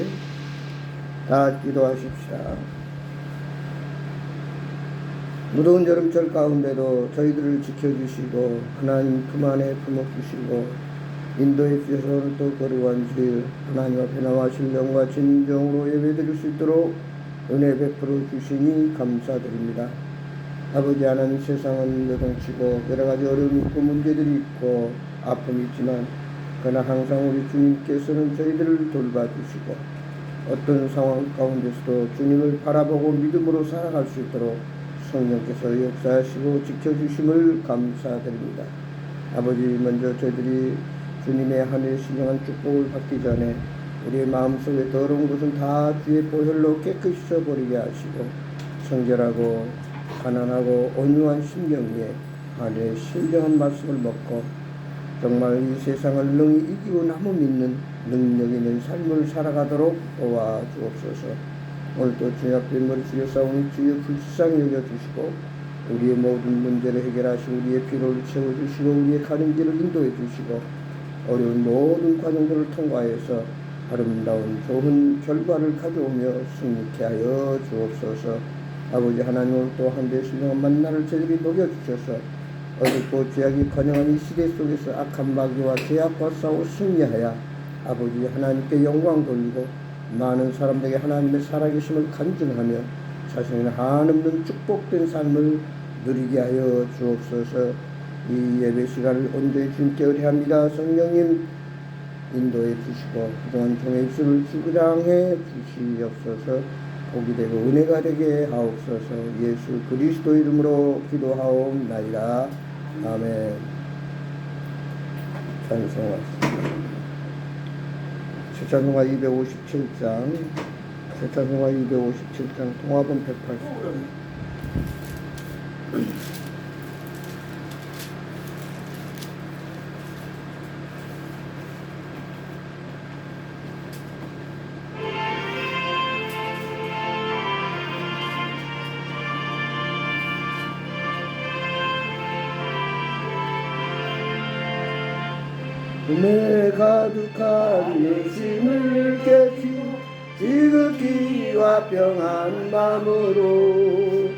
함께 다 기도하십시다. 무더운 여름철 가운데도 저희들을 지켜주시고 하나님 품 안에 품어주시고 인도해 주셔서 또 거룩한 주일 하나님 앞에 나와 신령과 진정으로 예배드릴 수 있도록 은혜 베풀어 주시니 감사드립니다. 아버지 하나님, 세상은 요동치고 여러가지 어려움이 있고 문제들이 있고 아픔이 있지만 그러나 항상 우리 주님께서는 저희들을 돌봐주시고 어떤 상황 가운데서도 주님을 바라보고 믿음으로 살아갈 수 있도록 성령께서 역사하시고 지켜주심을 감사드립니다. 아버지, 먼저 저희들이 주님의 하늘 신령한 축복을 받기 전에 우리의 마음속에 더러운 것은 다 주의 보혈로 깨끗이 씻어버리게 하시고 청결하고 가난하고 온유한 심령 위에 하늘의 신령한 말씀을 먹고 정말 이 세상을 능히 이기고 남음 있는 능력 있는 삶을 살아가도록 도와주옵소서. 오늘도 주님 앞에 머리 숙여 싸우니 주여 불쌍히 여겨주시고 우리의 모든 문제를 해결하시고 우리의 필요를 채워주시고 우리의 가는 길을 인도해 주시고 어려운 모든 과정들을 통과해서 아름다운 좋은 결과를 가져오며 승리케 하여 주옵소서. 아버지 하나님, 오늘 또 한 배 신령한 만나를 저희들이 녹여주셔서 어둡고 죄악이 번영한 이 시대 속에서 악한 마귀와 죄악과 싸워 승리하여 아버지 하나님께 영광 돌리고 많은 사람들에게 하나님의 살아계심을 간증하며 자신의 한없는 축복된 삶을 누리게 하여 주옵소서. 이 예배 시간을 온전히 주님께 의뢰합니다. 성령님 인도해 주시고 그동안 종의 입술을 주구장해 주시옵소서. 복이 되고 은혜가 되게 하옵소서. 예수 그리스도 이름으로 기도하옵나이다. 아멘. 찬송하십니다. 세찬송가 257장, 세찬송가 257장, 통합은 180장. 꿈에 가득한 내심을 깨치고 지극히와 평안 마음으로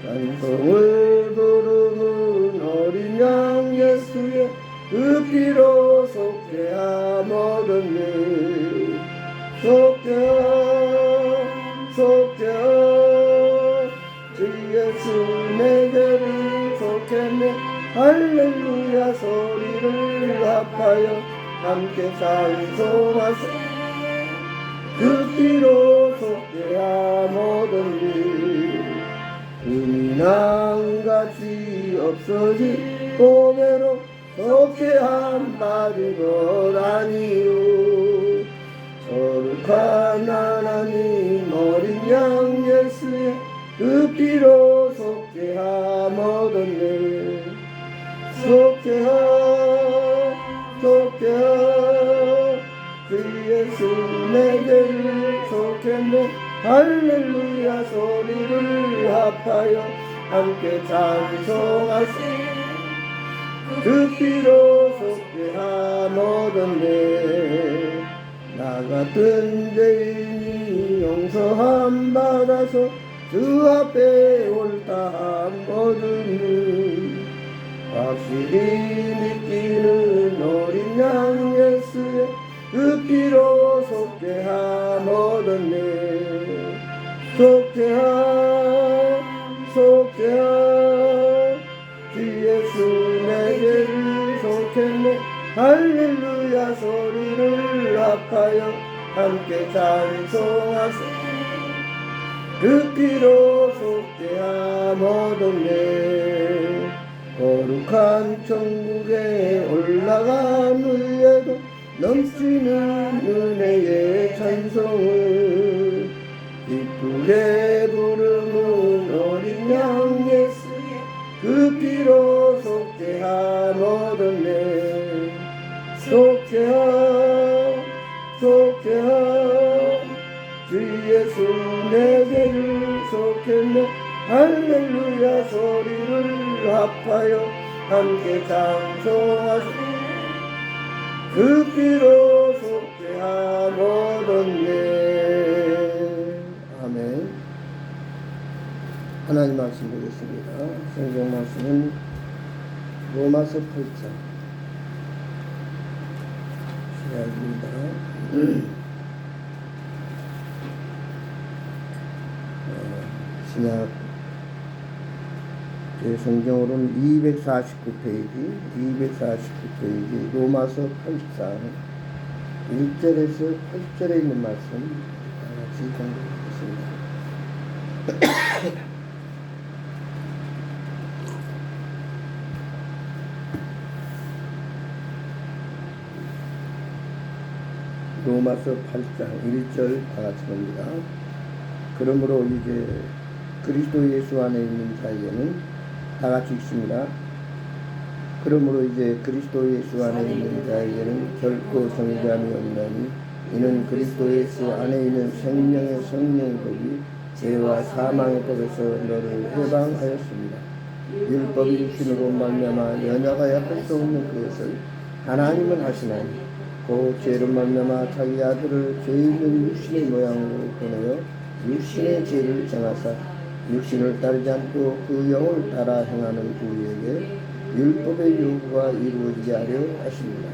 찬송을 부르는 어린 양 예수의 그 피로 속죄함 얻었네. 속죄함 속죄함 주 예수 내 죄를 속했네. 할렐루야 소리를 합하여 함께 찬송하세. 그 피로 속죄함 얻었니. 은인왕같이 없어진 보배로 속죄함 받은 것 아니요. 거룩한 하나님 어린 양 예수의 그 피로 속죄함 얻었네. 속죄함 속죄함 주 예수 내 죄를 속했네. 할렐루야 소리를 합하여 함께 찬송하세. 그 피로 속죄함 얻었네. 나 같은 죄인이 용서함 받아서 주 앞에 옳다함 얻으니 확실히 믿기는 어린 양 예수의 그 피로 속죄함 얻었네. 속죄함 속죄함 주 예수 내 죄를 속했네. 할렐루야 소리를 합하여 함께 찬송하세. 그 피로 속죄함 얻었네. 거룩한 천국에 올라간 후에도 넘치는 은혜의 찬송을 기쁘게 부르는 어린 양 예수의 그 피로 속죄함 얻었네. 속죄함 속죄함 주 예수 내 죄를 속했네. 할렐루야 소리를 합하여 함께 찬송하세. 그 피로 속죄함 얻었네. 하나님 말씀 보겠습니다. 성경 말씀은 로마서 8장 시작입니다. 신약 성경으로는 249페이지 로마서 8장 1절에서 8절에 있는 말씀 같이 공부하겠습니다. 로마서 8장 1절 다 같이 봅니다. 그러므로 이제 그리스도 예수 안에 있는 자에게는 다 같이 읽습니다. 그러므로 이제 그리스도 예수 안에 있는 자에게는 결코 정죄함이 없나니 이는 그리스도 예수 안에 있는 생명의 성령의 법이 죄와 사망의 법에서 너를 해방하였습니다. 율법이 육신으로 말미암아 연약하여 할 수 없는 그것을 하나님은 하시나니 그 죄로 말미암아 자기 아들을 죄 있는 육신의 모양으로 보내어 육신의 죄를 정하사 육신을 따르지 않고 그 영을 따라 행하는 우리에게 율법의 요구가 이루어지게 하려 하십니다.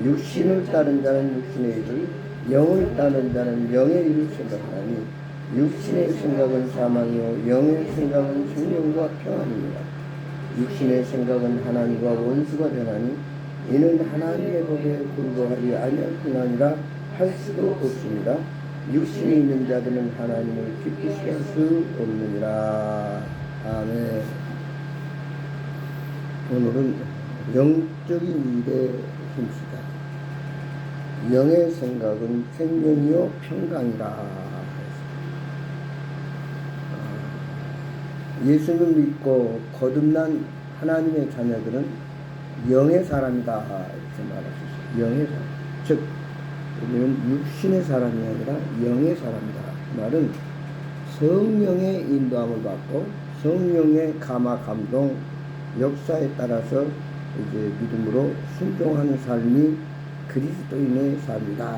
육신을 따른 자는 육신의 일을, 영을 따른 자는 영의 일을 생각하니 육신의 생각은 사망이요 영의 생각은 생명과 평안입니다. 육신의 생각은 하나님과 원수가 되나니 이는 하나님의 법에 불과하지 아니할 뿐 아니라 할 수도 없습니다. 육신이 있는 자들은 하나님을 기쁘시게 할 수 없느니라. 아멘. 오늘은 영적인 일에 힘쓰다. 영의 생각은 생명이요 평강이라. 예수를 믿고 거듭난 하나님의 자녀들은 영의 사람이다 이렇게 말할 수 있어요. 영의 사람. 즉 우리는 육신의 사람이 아니라 영의 사람이다. 그 말은 성령의 인도함을 받고 성령의 감화 감동 역사에 따라서 이제 믿음으로 순종하는 삶이 그리스도인의 삶이다.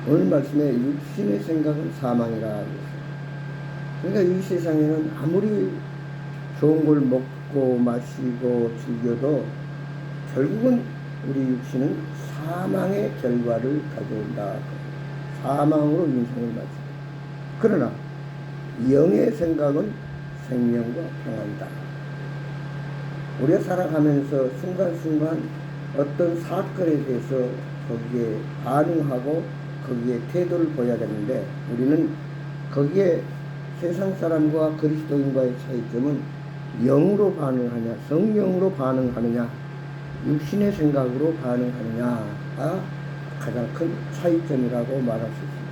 오늘 말씀에 육신의 생각은 사망이라 그랬어요. 그러니까 이 세상에는 아무리 좋은 걸 먹고 마시고 즐겨도 결국은 우리 육신은 사망의 결과를 가져온다. 사망으로 인생을 마친다. 그러나 영의 생각은 생명과 평안이다. 우리가 살아가면서 순간순간 어떤 사건에 대해서 거기에 반응하고 거기에 태도를 보여야 되는데 우리는 거기에 세상 사람과 그리스도인과의 차이점은 영으로 반응하냐 성령으로 반응하느냐 육신의 생각으로 반응하느냐가 가장 큰 차이점이라고 말할 수 있습니다.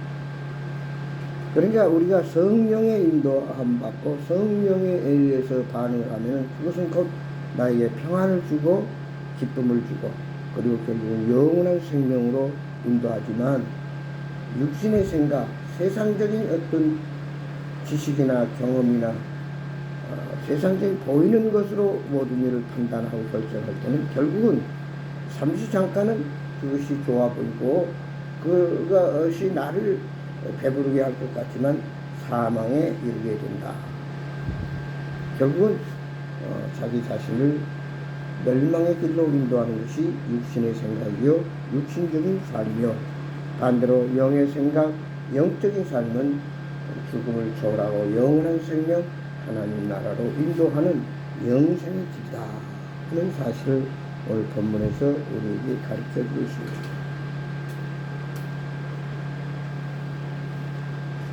그러니까 우리가 성령의 인도함 받고 성령에 의해서 반응을 하면 그것은 곧 나에게 평안을 주고 기쁨을 주고 그리고 결국은 영원한 생명으로 인도하지만 육신의 생각, 세상적인 어떤 지식이나 경험이나 세상적인 보이는 것으로 모든 일을 판단하고 결정할 때는 결국은 잠시 잠깐은 그것이 좋아 보이고 그것이 나를 배부르게 할 것 같지만 사망에 이르게 된다. 결국은 자기 자신을 멸망의 길로 인도하는 것이 육신의 생각이요 육신적인 삶이요 반대로 영의 생각, 영적인 삶은 죽음을 초월하고 영원한 생명 하나님 나라로 인도하는 영생의 길이다 하는 사실을 오늘 본문에서 우리에게 가르쳐 주고 있습니다.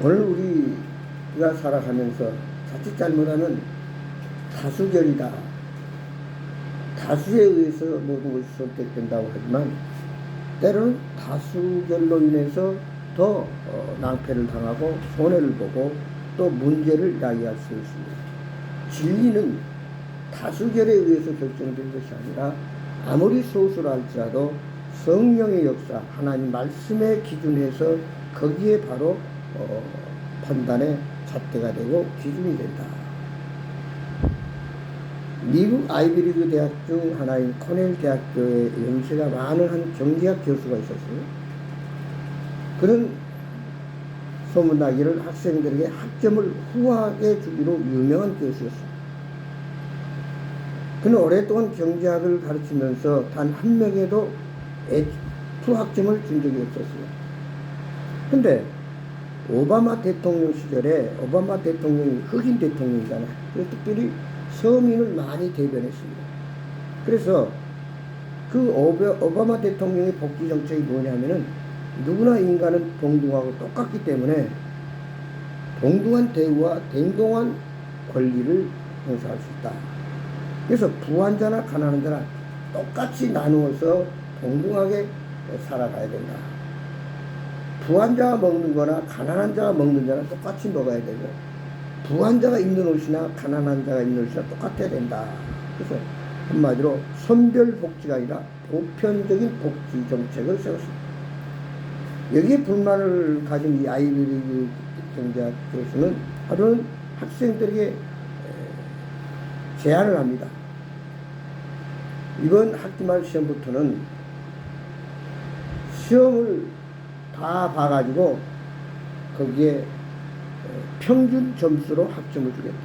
오늘 우리가 살아가면서 자칫 잘못하면 다수결이다. 다수에 의해서 모든 것이 선택된다고 하지만 때로는 다수결로 인해서 더 낭패를 당하고 손해를 보고 또 문제를 야기할 수 있습니다. 진리는 다수결에 의해서 결정된 것이 아니라 아무리 소수라 할지라도 성령의 역사, 하나님 말씀에 기준해서 거기에 바로 판단의 잣대가 되고 기준이 된다. 미국 아이비리그 대학 중 하나인 코넬 대학교에 연세가 많은 한 경제학 교수가 있었어요. 그런 소문나기를 학생들에게 학점을 후하게 주기로 유명한 교수였습니다. 그는 오랫동안 경제학을 가르치면서 단 한 명에도 F학점을 준 적이 없었어요. 근데 오바마 대통령 시절에, 오바마 대통령이 흑인 대통령이잖아요. 그래서 특별히 서민을 많이 대변했습니다. 그래서 그 오바마 대통령의 복지 정책이 뭐냐면은 누구나 인간은 동등하고 똑같기 때문에 동등한 대우와 동등한 권리를 행사할 수 있다. 그래서 부한 자나 가난한 자나 똑같이 나누어서 동등하게 살아가야 된다. 부한 자가 먹는 거나 가난한 자가 먹는 자는 똑같이 먹어야 되고, 부한 자가 입는 옷이나 가난한 자가 입는 옷이나 똑같아야 된다. 그래서 한마디로 선별 복지가 아니라 보편적인 복지 정책을 세웠습니다. 여기에 불만을 가진 이 아이비리그 경제학 교수는 하루는 학생들에게 제안을 합니다. 이번 학기 말 시험부터는 시험을 다 봐가지고 거기에 평균 점수로 학점을 주겠다.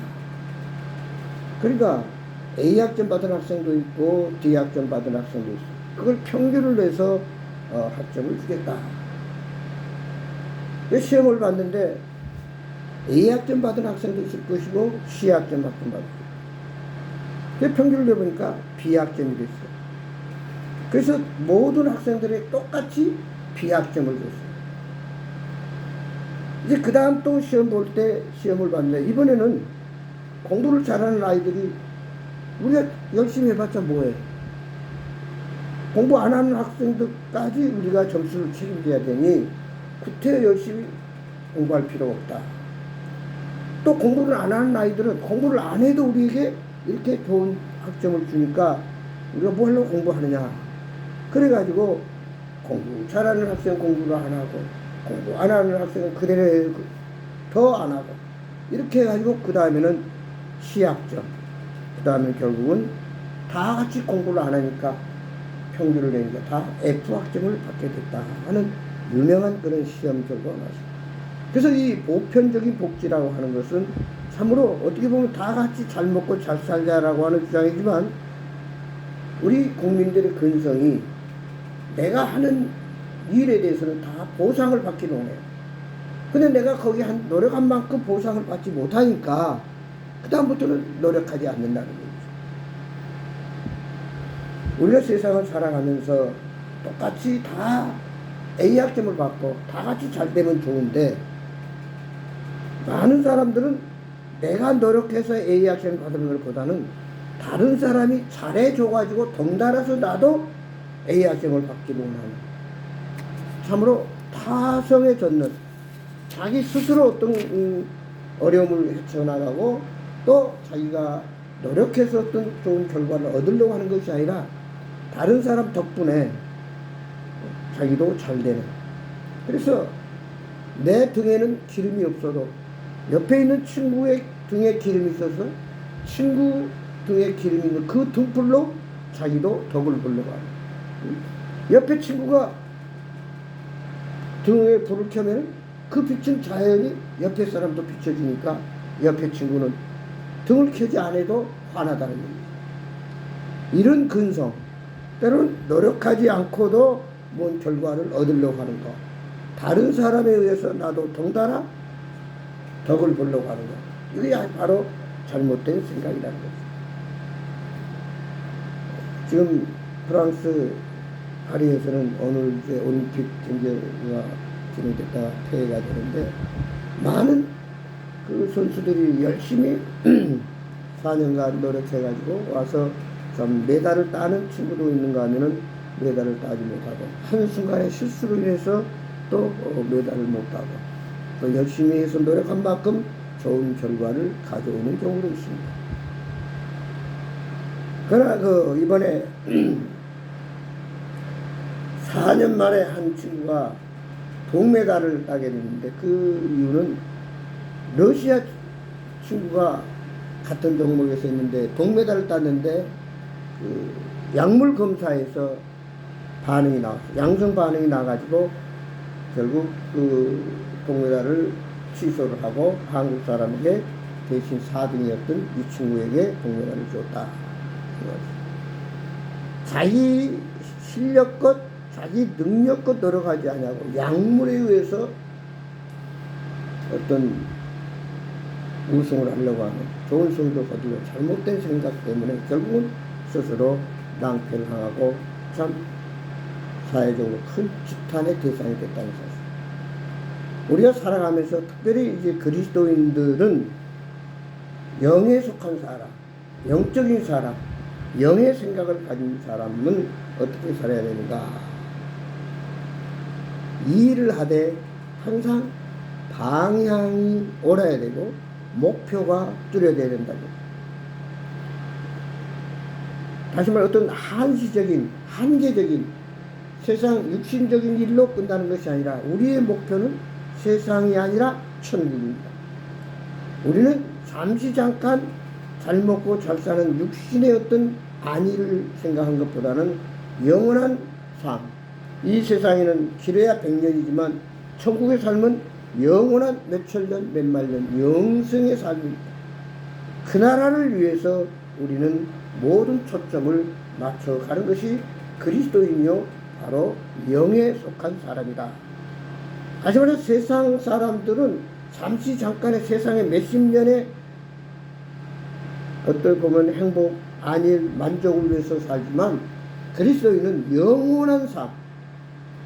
그러니까 A학점 받은 학생도 있고 D학점 받은 학생도 있어. 그걸 평균을 내서 학점을 주겠다. 시험을 봤는데 A학점 받은 학생도 있을 것이고 C학점 받은 학생도 있을 것이고, 평균을 내보니까 B학점이 됐어요. 그래서 모든 학생들이 똑같이 B학점을 줬어요. 이제 그 다음 또 시험 볼 때 시험을 봤는데, 이번에는 공부를 잘하는 아이들이 우리가 열심히 해봤자 뭐해. 공부 안 하는 학생들까지 우리가 점수를 책임져야 되니 구태 열심히 공부할 필요가 없다. 또 공부를 안 하는 아이들은 공부를 안 해도 우리에게 이렇게 좋은 학점을 주니까 우리가 뭐 하려고 공부하느냐. 그래가지고 공부 잘하는 학생은 공부를 안 하고, 공부 안 하는 학생은 그대로 더 안 하고, 이렇게 해가지고 그 다음에는 C학점, 그 다음에 결국은 다 같이 공부를 안 하니까 평균을 내니까 다 F학점을 받게 됐다 하는 유명한 그런 시험 결과가 나왔습니다. 그래서 이 보편적인 복지라고 하는 것은 참으로 어떻게 보면 다 같이 잘 먹고 잘 살자라고 하는 주장이지만, 우리 국민들의 근성이 내가 하는 일에 대해서는 다 보상을 받기로 해요. 근데 내가 거기 노력한 만큼 보상을 받지 못하니까 그 다음부터는 노력하지 않는다는 거죠. 우리가 세상을 살아가면서 똑같이 다 A학점을 받고 다 같이 잘 되면 좋은데, 많은 사람들은 내가 노력해서 A학점을 받는 것보다는 다른 사람이 잘해줘가지고 덩달아서 나도 A학점을 받기로 하는, 참으로 타성에 젖는, 자기 스스로 어떤 어려움을 헤쳐나가고 또 자기가 노력해서 어떤 좋은 결과를 얻으려고 하는 것이 아니라 다른 사람 덕분에 자기도 잘 되는. 그래서 내 등에는 기름이 없어도 옆에 있는 친구의 등에 기름이 있어서 친구 등에 기름이 있는 그 등불로 자기도 덕을 보려고 하는. 옆에 친구가 등에 불을 켜면 그 빛은 자연히 옆에 사람도 비춰주니까 옆에 친구는 등을 켜지 않아도 환하다는 겁니다. 이런 근성, 때로는 노력하지 않고도 뭔 결과를 얻으려고 하는 것, 다른 사람에 의해서 나도 덩달아 덕을 보려고 하는 것, 이게 바로 잘못된 생각이라는 거죠. 지금 프랑스 파리에서는 오늘 이제 올림픽 경기가 진행됐다가 폐회가 되는데, 많은 그 선수들이 열심히 4년간 노력해가지고 와서 좀 메달을 따는 친구도 있는가 하면은 메달을 따지 못하고, 한순간의 실수로 인해서 또 메달을 못하고, 또 열심히 해서 노력한 만큼 좋은 결과를 가져오는 경우도 있습니다. 그러나 이번에 4년 만에 한 친구가 동메달을 따게 됐는데, 그 이유는 러시아 친구가 같은 종목에서 있는데 동메달을 땄는데 그 약물 검사에서 반응이 나왔어요. 양성 반응이 나가지고 결국 그 동메달을 취소를 하고 한국 사람에게 대신 4등이었던 이 친구에게 동메달을 줬다. 자기 실력껏 자기 능력껏 들어가지 않냐고 약물에 의해서 어떤 우승을 하려고 하는 좋은 성도 거두고 잘못된 생각 때문에 결국은 스스로 낭패를 당하고 참 사회적으로 큰 지탄의 대상이 됐다는 사실. 우리가 살아가면서 특별히 이제 그리스도인들은 영에 속한 사람, 영적인 사람, 영의 생각을 가진 사람은 어떻게 살아야 되는가? 이 일을 하되 항상 방향이 옳아야 되고 목표가 뚜렷해야 된다고. 다시 말해 어떤 한시적인 한계적인 세상 육신적인 일로 끝나는 것이 아니라 우리의 목표는 세상이 아니라 천국입니다. 우리는 잠시 잠깐 잘 먹고 잘 사는 육신의 어떤 안위를 생각한 것보다는 영원한 삶. 이 세상에는 길어야 100년이지만 천국의 삶은 영원한 몇천 년, 몇만 년, 영생의 삶입니다. 그 나라를 위해서 우리는 모든 초점을 맞춰가는 것이 그리스도인이요 바로 영에 속한 사람이다. 다시 말해서 세상 사람들은 잠시 잠깐의 세상의 몇십 년의 어떨 보면 행복, 안일, 만족을 위해서 살지만 그리스도인은 영원한 삶,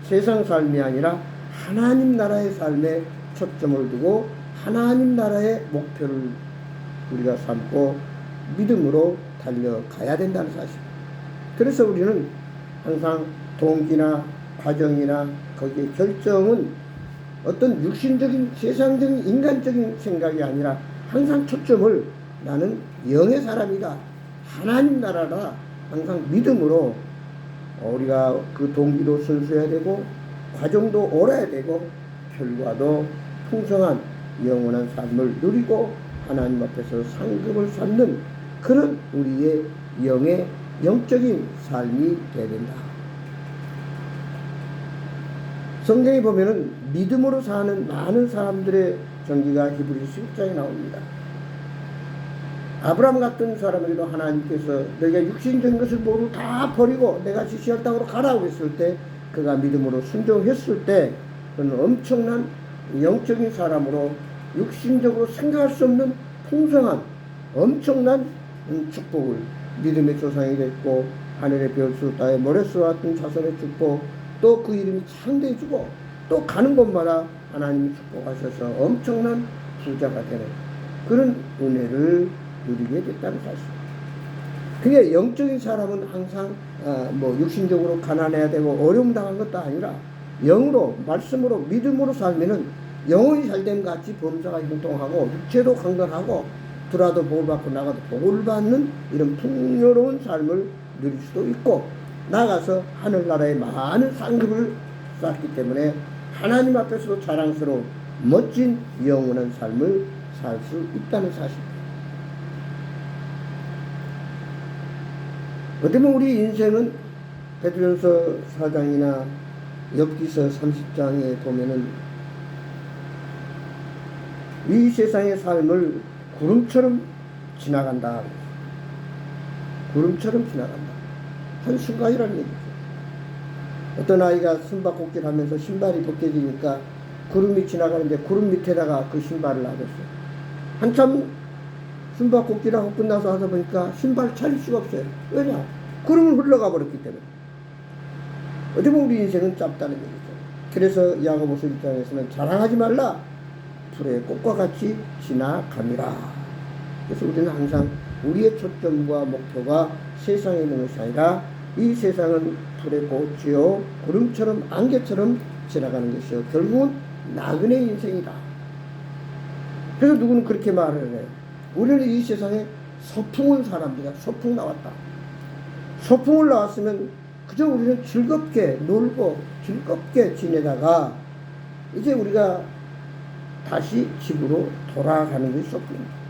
세상 삶이 아니라 하나님 나라의 삶에 초점을 두고 하나님 나라의 목표를 우리가 삼고 믿음으로 달려가야 된다는 사실. 그래서 우리는 항상 동기나 과정이나 거기에 결정은 어떤 육신적인 세상적인 인간적인 생각이 아니라 항상 초점을 나는 영의 사람이다. 하나님 나라라 항상 믿음으로 우리가 그 동기도 순수해야 되고 과정도 옳아야 되고 결과도 풍성한 영원한 삶을 누리고 하나님 앞에서 상급을 쌓는 그런 우리의 영의 영적인 삶이 되어야 된다. 성경에 보면은 믿음으로 사는 많은 사람들의 전기가 히브리서 10장에 나옵니다. 아브라함 같은 사람에게도 하나님께서 너희가 육신적인 것을 모두 다 버리고 내가 지시할 땅으로 가라고 했을 때 그가 믿음으로 순종했을 때 그는 엄청난 영적인 사람으로 육신적으로 생각할 수 없는 풍성한 엄청난 축복을 믿음의 조상이 됐고 하늘의 별수 따의 모래수와 같은 자손의 축복 또 그 이름이 창대해주고 또 가는 곳마다 하나님이 축복하셔서 엄청난 부자가 되는 그런 은혜를 누리게 됐다는 사실. 그게 영적인 사람은 항상 육신적으로 가난해야 되고 어려움 당한 것도 아니라 영으로 말씀으로 믿음으로 살면은 영혼이 잘된 같이 범사가 형통하고 육체도 강건하고 들어도 복을 받고 나가도 복을 받는 이런 풍요로운 삶을 누릴 수도 있고 나가서 하늘나라의 많은 상급을 쌓기 때문에 하나님 앞에서도 자랑스러운 멋진 영원한 삶을 살 수 있다는 사실입니다. 어떻게 보면 우리 인생은 베드로전서 4장이나 엽기서 30장에 보면은 이 세상의 삶을 구름처럼 지나간다. 구름처럼 지나간다. 한순간이라는 얘기죠. 어떤 아이가 숨바꼭질 하면서 신발이 벗겨지니까 구름이 지나가는데 구름 밑에다가 그 신발을 놔뒀어요. 한참 숨바꼭질하고 끝나서 하다 보니까 신발 찾을 수가 없어요. 왜냐? 구름은 흘러가 버렸기 때문에. 어떻게 보면 우리 인생은 짧다는 얘기죠. 그래서 야고보서 1장에서는 자랑하지 말라. 풀의 꽃과 같이 지나갑니다. 그래서 우리는 항상 우리의 초점과 목표가 세상에 있는 것이 아니라 이 세상은 풀의 꽃이요 구름처럼 안개처럼 지나가는 것이요 결국은 나그네 인생이다. 그래서 누구는 그렇게 말을 해요. 우리는 이 세상에 소풍을 사람들이야. 소풍 나왔다. 소풍을 나왔으면 그저 우리는 즐겁게 놀고 즐겁게 지내다가 이제 우리가 다시 집으로 돌아가는 것이 소풍입니다.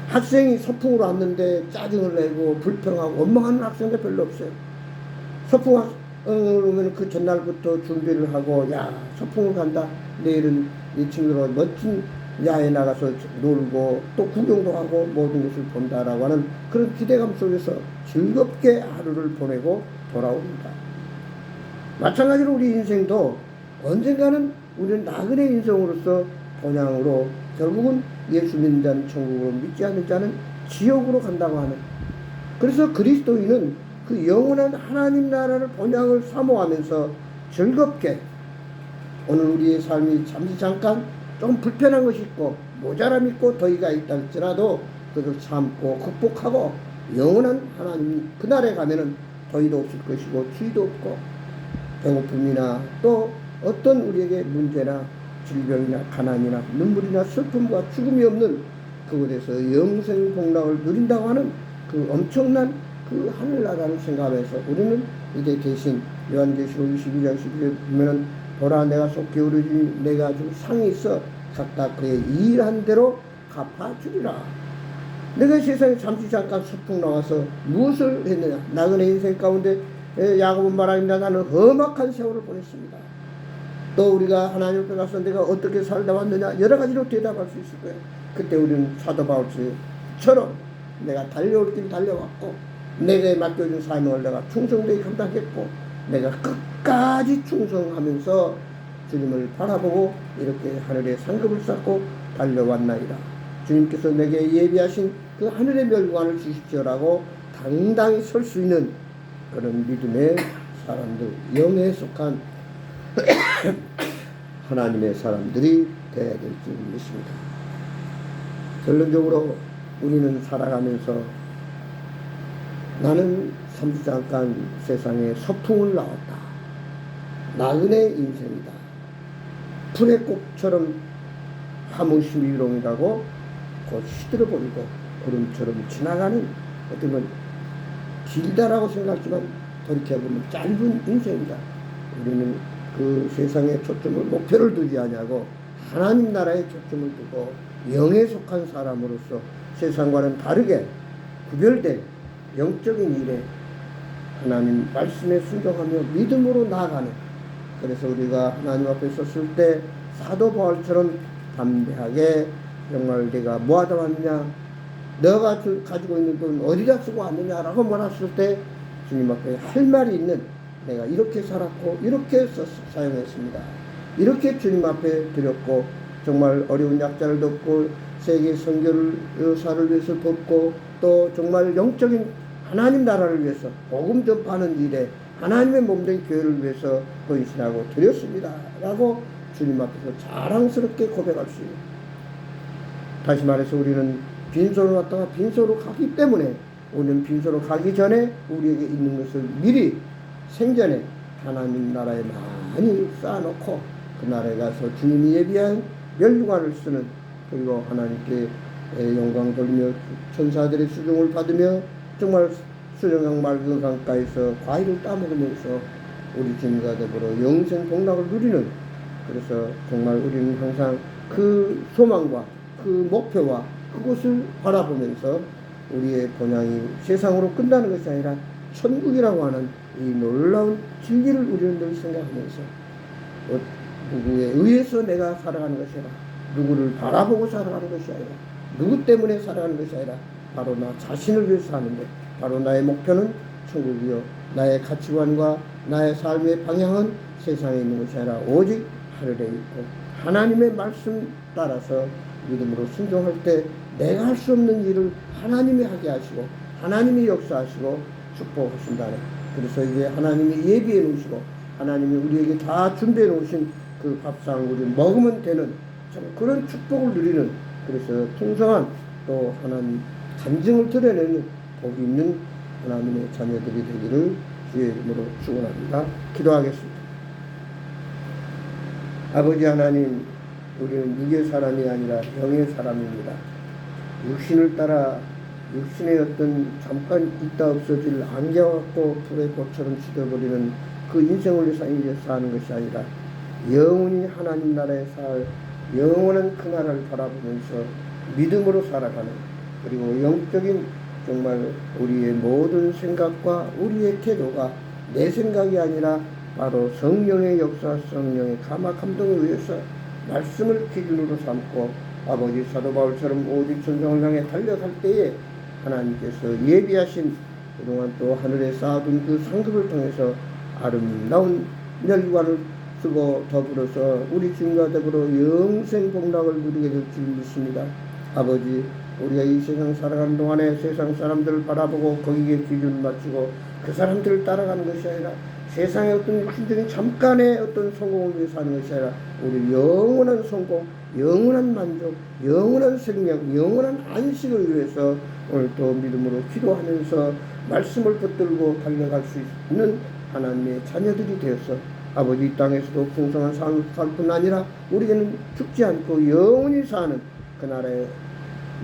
학생이 소풍으로 왔는데 짜증을 내고 불평하고 원망하는 학생들 별로 없어요. 소풍 그러면 그 전날부터 준비를 하고, 야, 소풍을 간다. 내일은 이 친구들과 멋진 야외 나가서 놀고 또 구경도 하고 모든 것을 본다라고 하는 그런 기대감 속에서 즐겁게 하루를 보내고 돌아옵니다. 마찬가지로 우리 인생도 언젠가는 우리는 나그네 인생으로서 본향으로 결국은 예수 믿는 자는 천국으로, 믿지 않는 자는 지옥으로 간다고 하는, 그래서 그리스도인은 그 영원한 하나님 나라를 본향을 사모하면서 즐겁게 오늘 우리의 삶이 잠깐 좀 불편한 것이 있고 모자람이 있고 더위가 있다 할지라도 그것을 참고 극복하고 영원한 하나님 그날에 가면은 더위도 없을 것이고 추위도 없고 배고픔이나 또 어떤 우리에게 문제나 질병이나 가난이나 눈물이나 슬픔과 죽음이 없는 그곳에서 영생 복락을 누린다고 하는 그 엄청난 그 하늘나라를 생각하면서 우리는 이제 대신 요한계시록 22장 11절에 보면은 보라 내가 속 게으르지 내가 준 상이 있어 각각 그의 일한 대로 갚아주리라. 내가 세상에 잠깐 소풍 나와서 무엇을 했느냐. 나그네 인생 가운데 야고보 말합니다. 나는 험악한 세월을 보냈습니다. 또 우리가 하나님 앞에 가서 내가 어떻게 살다 왔느냐 여러 가지로 대답할 수 있을 거예요. 그때 우리는 사도 바울처럼 내가 달려올 길 달려왔고 내게 맡겨준 사명을 내가 충성되게 감당했고 내가 끝까지 충성하면서 주님을 바라보고 이렇게 하늘의 상급을 쌓고 달려왔나이다. 주님께서 내게 예비하신 그 하늘의 멸관을 주십시오라고 당당히 설 수 있는 그런 믿음의 사람들, 영에 속한 하나님의 사람들이 되어야 될 줄 믿습니다. 결론적으로 우리는 살아가면서 나는 잠깐 세상에 소풍을 나왔다. 나그네 인생이다. 풀의 꽃처럼 하무시미롱이라고 곧 시들어버리고 구름처럼 지나가는 어떻게 보면 길다라고 생각하지만 돌이켜보면 짧은 인생이다. 우리는 그 세상에 초점을 목표를 두지 아니하고 하나님 나라에 초점을 두고 영에 속한 사람으로서 세상과는 다르게 구별된 영적인 일에 하나님 말씀에 순종하며 믿음으로 나아가는, 그래서 우리가 하나님 앞에 섰을 때 사도 바울처럼 담대하게 정말 내가 뭐하다 왔느냐, 너가 가지고 있는 돈 어디다 쓰고 왔느냐라고 말했을 때 주님 앞에 할 말이 있는, 내가 이렇게 살았고 이렇게 사용했습니다. 이렇게 주님 앞에 드렸고 정말 어려운 약자를 돕고 세계 선교를 사를 위해서 돕고 또 정말 영적인 하나님 나라를 위해서 복음 전파하는 일에 하나님의 몸된 교회를 위해서 헌신하고 드렸습니다 라고 주님 앞에서 자랑스럽게 고백할 수 있는, 다시 말해서 우리는 빈손으로 왔다가 빈손으로 가기 때문에 우리는 빈손으로 가기 전에 우리에게 있는 것을 미리 생전에 하나님 나라에 많이 쌓아놓고 그 나라에 가서 주님이 예비한 멸류관을 쓰는, 그리고 하나님께 영광 돌리며 천사들의 수종을 받으며 정말 수령강 맑은 강가에서 과일을 따먹으면서 우리 주님과 더불어 영생 복락을 누리는, 그래서 정말 우리는 항상 그 소망과 그 목표와 그곳을 바라보면서 우리의 본향이 세상으로 끝나는 것이 아니라 천국이라고 하는 이 놀라운 진리를 우리는 늘 생각하면서 누구에 의해서 내가 살아가는 것이 아니라 누구를 바라보고 살아가는 것이 아니라 누구 때문에 살아가는 것이 아니라 바로 나 자신을 위해서 하는데 바로 나의 목표는 천국이요 나의 가치관과 나의 삶의 방향은 세상에 있는 것이 아니라 오직 하늘에 있고 하나님의 말씀 따라서 믿음으로 순종할 때 내가 할 수 없는 일을 하나님이 하게 하시고 하나님이 역사하시고 축복하신다네. 그래서 이제 하나님이 예비해 놓으시고 하나님이 우리에게 다 준비해 놓으신 그 밥상 우리 먹으면 되는 그런 축복을 누리는, 그래서 풍성한 또 하나님 간증을 드러내는 복이 있는 하나님의 자녀들이 되기를 주의 이름으로 축원합니다. 기도하겠습니다. 아버지 하나님, 우리는 육의 사람이 아니라 영의 사람입니다. 육신을 따라 육신의 어떤 잠깐 있다 없어질 안개와같고 불의 꽃처럼 시들버리는 그 인생을 위해서 사는 것이 아니라 영원히 하나님 나라에 살 영원한 그 나라를 바라보면서 믿음으로 살아가는, 그리고 영적인 정말 우리의 모든 생각과 우리의 태도가 내 생각이 아니라 바로 성령의 역사, 성령의 감화 감동에 의해서 말씀을 기준으로 삼고 아버지 사도 바울처럼 오직 천성을 향해 달려갈 때에 하나님께서 예비하신 그동안 또 하늘에 쌓아둔 그 상급을 통해서 아름다운 멸관을 쓰고 더불어서 우리 주님과 더불어 영생 복락을 누리게 될 줄 믿습니다. 아버지, 우리가 이 세상 살아가는 동안에 세상 사람들을 바라보고 거기에 기준을 맞추고 그 사람들을 따라가는 것이 아니라 세상의 어떤 육신적인 잠깐의 어떤 성공을 위해서 하는 것이 아니라 우리 영원한 성공, 영원한 만족, 영원한 생명, 영원한 안식을 위해서 오늘 또 믿음으로 기도하면서 말씀을 붙들고 달려갈 수 있는 하나님의 자녀들이 되어서 아버지 이 땅에서도 풍성한 삶을 살 뿐 아니라 우리에게는 죽지 않고 영원히 사는 그 나라에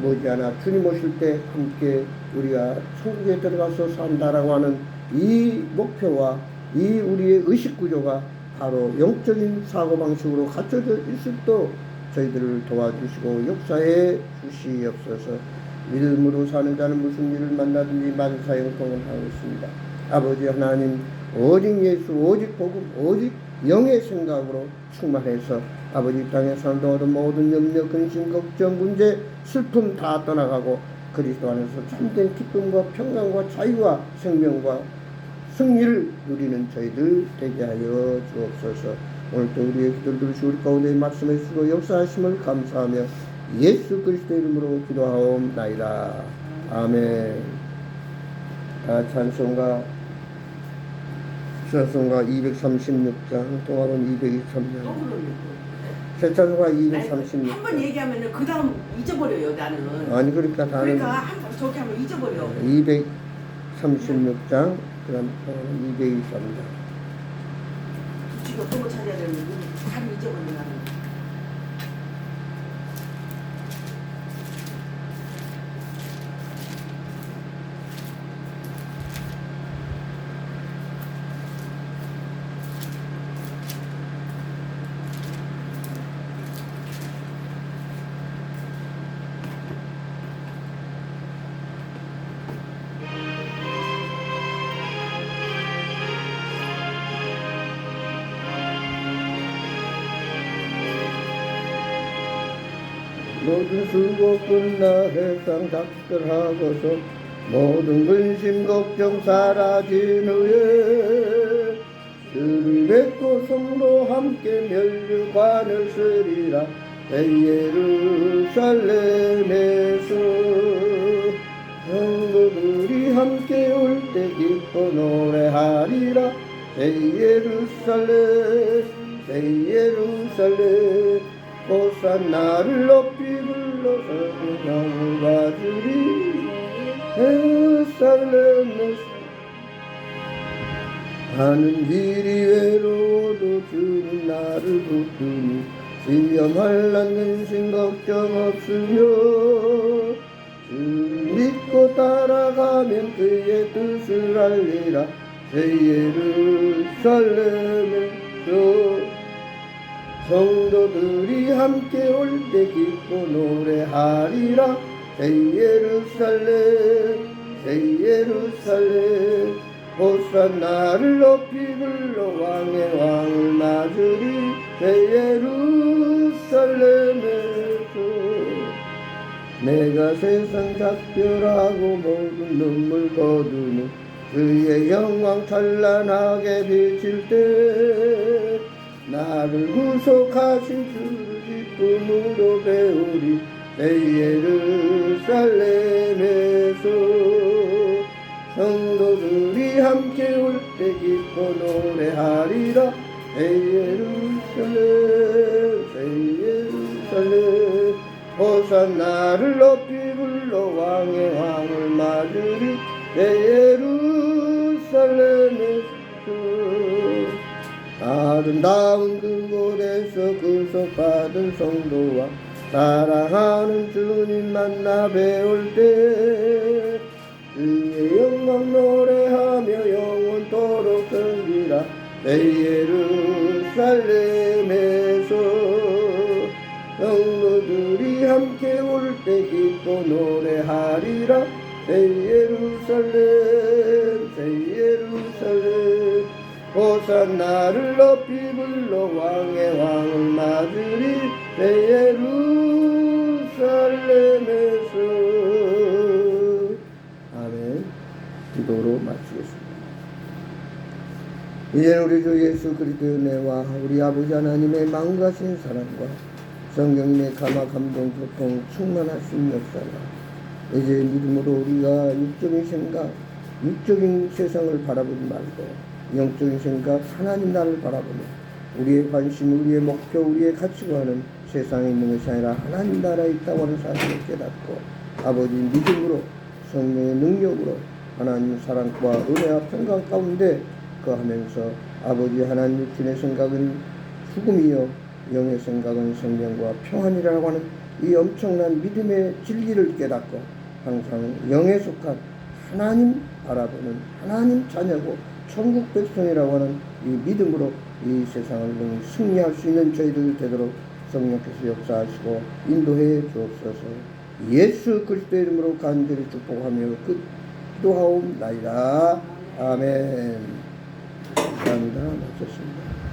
머지않아 주님 오실 때 함께 우리가 천국에 들어가서 산다라고 하는 이 목표와 이 우리의 의식구조가 바로 영적인 사고방식으로 갖춰져 있을 때 저희들을 도와주시고 역사해 주시옵소서. 믿음으로 사는 자는 무슨 일을 만나든지 만사형통을 하고 있습니다. 아버지 하나님, 오직 예수, 오직 복음, 오직 영의 생각으로 충만해서 아버지 땅에 사는 동안 모든 염려, 근심, 걱정, 문제, 슬픔 다 떠나가고 그리스도 안에서 참된 기쁨과 평강과 자유와 생명과 승리를 누리는 저희들 되게 하여 주옵소서. 오늘도 우리의 기도를 들으시고 우리 가운데 말씀해 주시고 역사하심을 감사하며 예수 그리스도 이름으로 기도하옵나이다. 아멘. 찬송가 236장, 동화론 223장. 새 찬송가 236장. 한 번 얘기하면 그 다음 잊어버려요, 나는. 아니, 그러니까 다는. 그러니까 한 번 저렇게 하면 잊어버려. 236장, 그 다음 동화론 223장. 지금 어떤 거 찾아야 되는데, 바로 잊어버려, 나는. 모든 수고 끝나 해상 작별하고서 모든 근심 걱정 사라진 후에 주를 뵙고 성도 함께 멸류관을 쓰리라. 예루살렘에서 성도들이 함께 올 때 기뻐 노래하리라. 예루살렘 예루살렘 호산나를 높이 불러서 영을 받으리. 예루살렘에서 하는 길이 외로워도 주님 나를 붙드니 시험할 난 근심 걱정 없으며 주 믿고 따라가면 그의 뜻을 알리라. 예루살렘에서 성도들이 함께 올 때 기뻐 노래하리라. 예루살렘 호산나를 높이 불러 왕의 왕을 맞으리. 예루살렘에서 내가 세상 작별하고 모든 눈물 거두니 그의 영광 찬란하게 비칠 때 나를 구속하신 주를 기쁨으로 배우리. 예루살렘에서 성도들이 함께 올 때 기뻐 노래하리라. 예루살렘 호산나를 높이 불러 왕의 왕을 맞으리. 예루살렘에서 아름다운 그곳에서 구속받은 성도와 사랑하는 주님 만나 배울 때 그의 영광 노래하며 영원토록 섬기라. 예루살렘에서 성도들이 함께 올 때 기뻐 노래하리라. 예루살렘 산 나를 높이 불러 왕의 왕을 맞으리 내 예루살렘에서. 아멘. 기도로 마치겠습니다. 이제는 우리 주 예수 그리스도의 은혜와 우리 아버지 하나님의 망가신 사랑과 성령님의 감화 감동 교통 충만하신 역사가 이제 믿음으로 우리가 육적인 생각, 육적인 세상을 바라보지 말고 영적인 생각, 하나님 나라를 바라보며 우리의 관심, 우리의 목표, 우리의 가치관은 세상에 있는 것이 아니라 하나님 나라에 있다고 하는 사실을 깨닫고 아버지 믿음으로 성령의 능력으로 하나님 사랑과 은혜와 평강 가운데 거하면서 아버지 하나님 육신의 생각은 죽음이요 영의 생각은 생명과 평안이라고 하는 이 엄청난 믿음의 진리를 깨닫고 항상 영에 속한 하나님 바라보는 하나님 자녀고 천국 백성이라고 하는 이 믿음으로 이 세상을 능히 승리할 수 있는 저희들 되도록 성령께서 역사하시고 인도해 주옵소서. 예수 그리스도의 이름으로 간절히 축복하며 기도하옵나이다. 아멘. 감사합니다. 마쳤습니다.